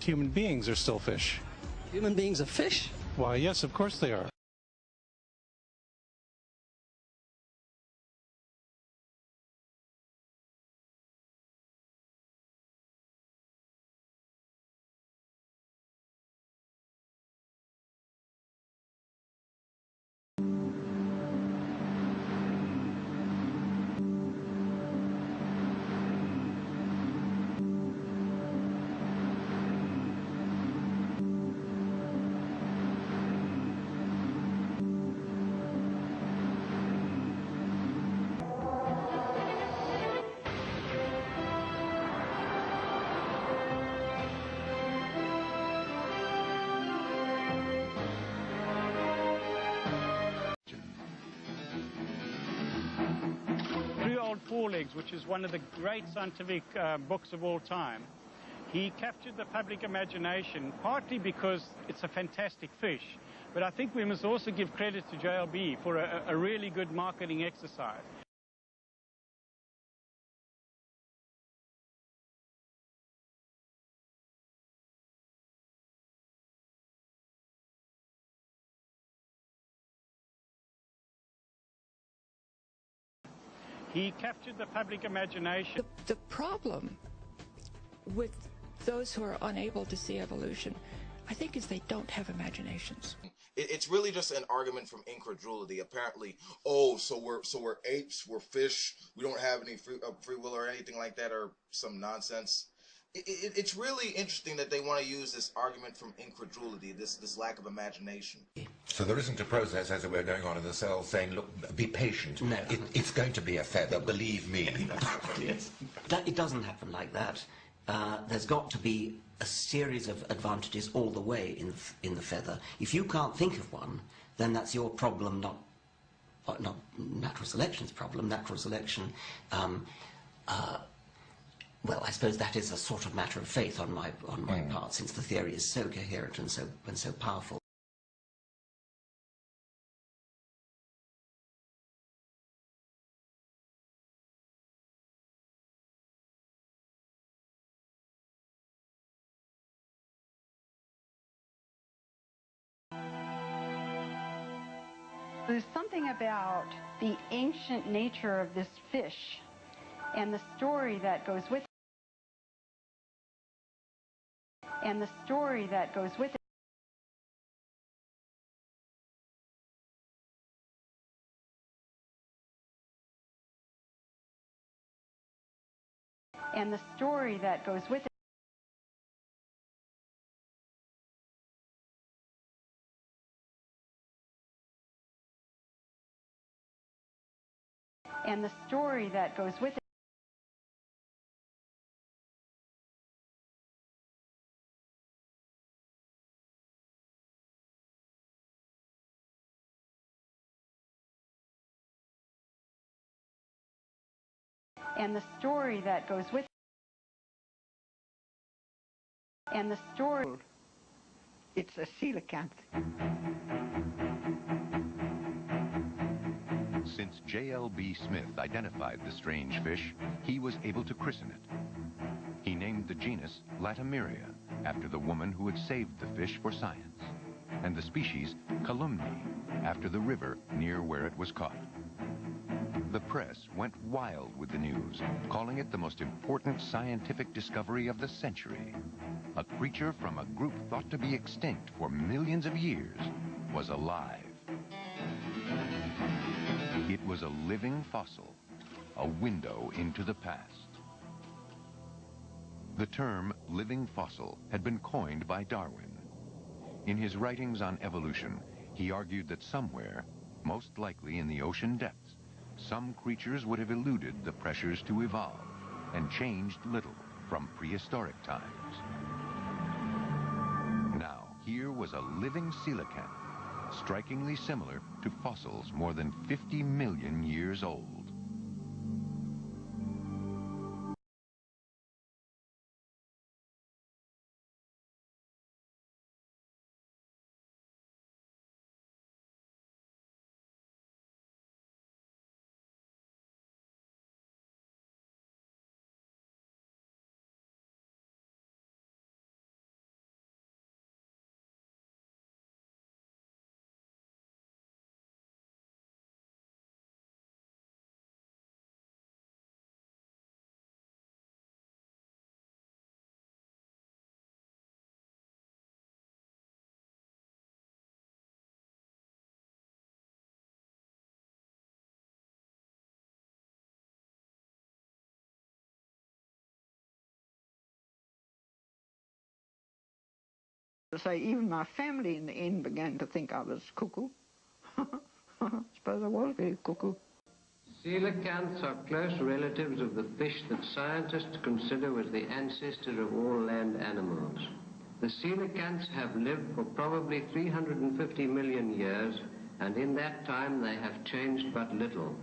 Human beings are still fish. Human beings are fish? Why, yes, of course they are. Forelegs, which is one of the great scientific books of all time, he captured the public imagination partly because it's a fantastic fish, but I think we must also give credit to JLB for a really good marketing exercise. He captured the public imagination. The problem with those who are unable to see evolution, I think, is they don't have imaginations. It's really just an argument from incredulity. Apparently, oh, so we're apes, we're fish, we don't have any free will or anything like that, or some nonsense. It's really interesting that they want to use this argument from incredulity, this lack of imagination. So there isn't a process, as it were, going on in the cell saying, look, be patient. No. It's going to be a feather, believe me. Yes. It doesn't happen like that. There's got to be a series of advantages all the way in the feather. If you can't think of one, then that's your problem, not natural selection's problem. Natural selection, well, I suppose that is a sort of matter of faith on my part, since the theory is so coherent and so powerful. There's something about the ancient nature of this fish and the story that goes with it. And the story that goes with it. And the story that goes with it. And the story that goes with it. And the story that goes with it. And the story. It's a coelacanth. Since J.L.B. Smith identified the strange fish, he was able to christen it. He named the genus Latimeria, after the woman who had saved the fish for science, and the species Calumny, after the river near where it was caught. The press went wild with the news, calling it the most important scientific discovery of the century. A creature from a group thought to be extinct for millions of years was alive. It was a living fossil, a window into the past. The term living fossil had been coined by Darwin. In his writings on evolution, he argued that somewhere, most likely in the ocean depths, some creatures would have eluded the pressures to evolve and changed little from prehistoric times. Now, here was a living coelacanth, strikingly similar to fossils more than 50 million years old. Say, even my family in the end began to think I was cuckoo. I suppose I was very cuckoo. Coelacanths are close relatives of the fish that scientists consider as the ancestor of all land animals. The coelacanths have lived for probably 350 million years, and in that time they have changed but little.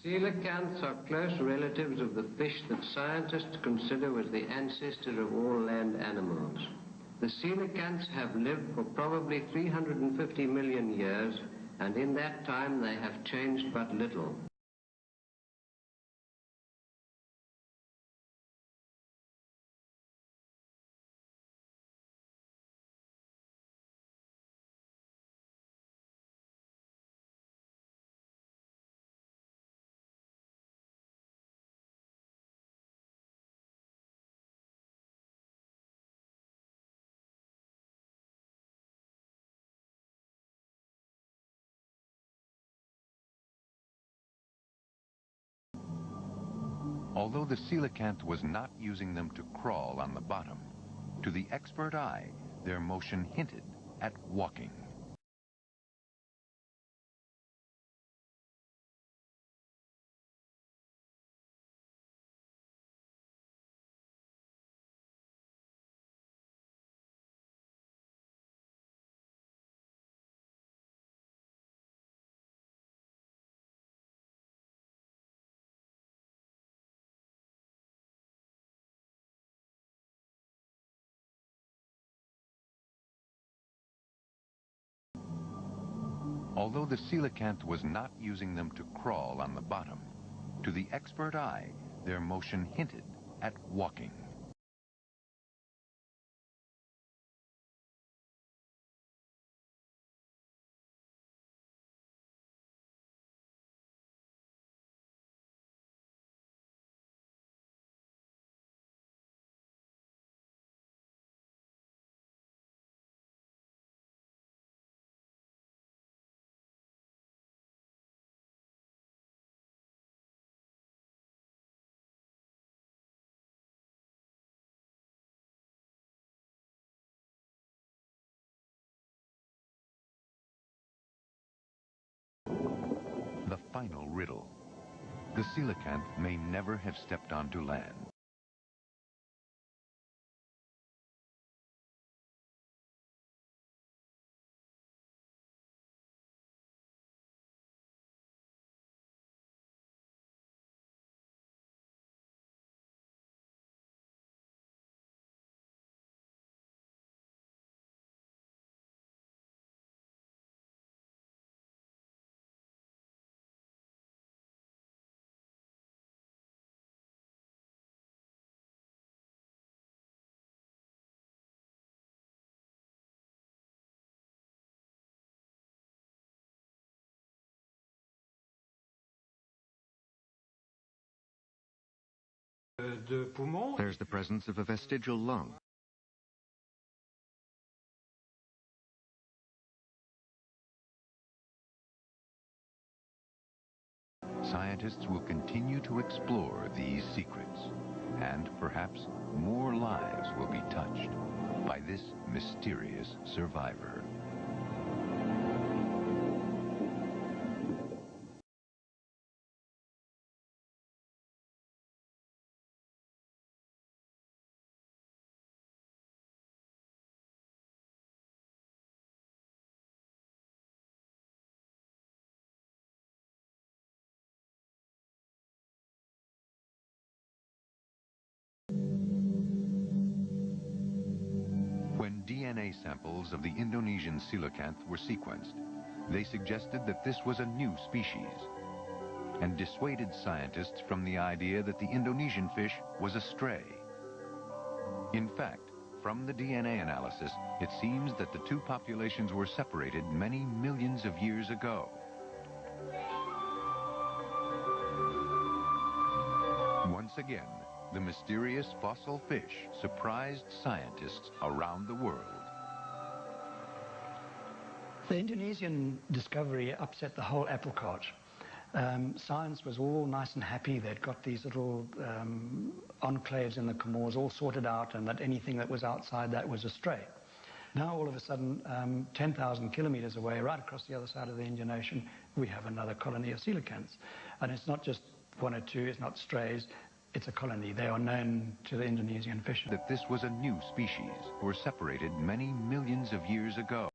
Coelacanths are close relatives of the fish that scientists consider as the ancestor of all land animals. The coelacanths have lived for probably 350 million years, and in that time they have changed but little. Although the coelacanth was not using them to crawl on the bottom, to the expert eye, their motion hinted at walking. Although the coelacanth was not using them to crawl on the bottom, to the expert eye, their motion hinted at walking. The final riddle. The coelacanth may never have stepped onto land. There's the presence of a vestigial lung. Scientists will continue to explore these secrets, and perhaps more lives will be touched by this mysterious survivor. When DNA samples of the Indonesian coelacanth were sequenced, they suggested that this was a new species and dissuaded scientists from the idea that the Indonesian fish was a stray. In fact, from the DNA analysis, it seems that the two populations were separated many millions of years ago. Once again, the mysterious fossil fish surprised scientists around the world. The Indonesian discovery upset the whole apple cart. Science was all nice and happy. They'd got these little enclaves in the Comores all sorted out, and that anything that was outside that was a stray. Now, all of a sudden, 10,000 kilometers away, right across the other side of the Indian Ocean, we have another colony of coelacanths. And it's not just one or two, it's not strays, it's a colony. They are known to the Indonesian fishermen. That this was a new species, were separated many millions of years ago.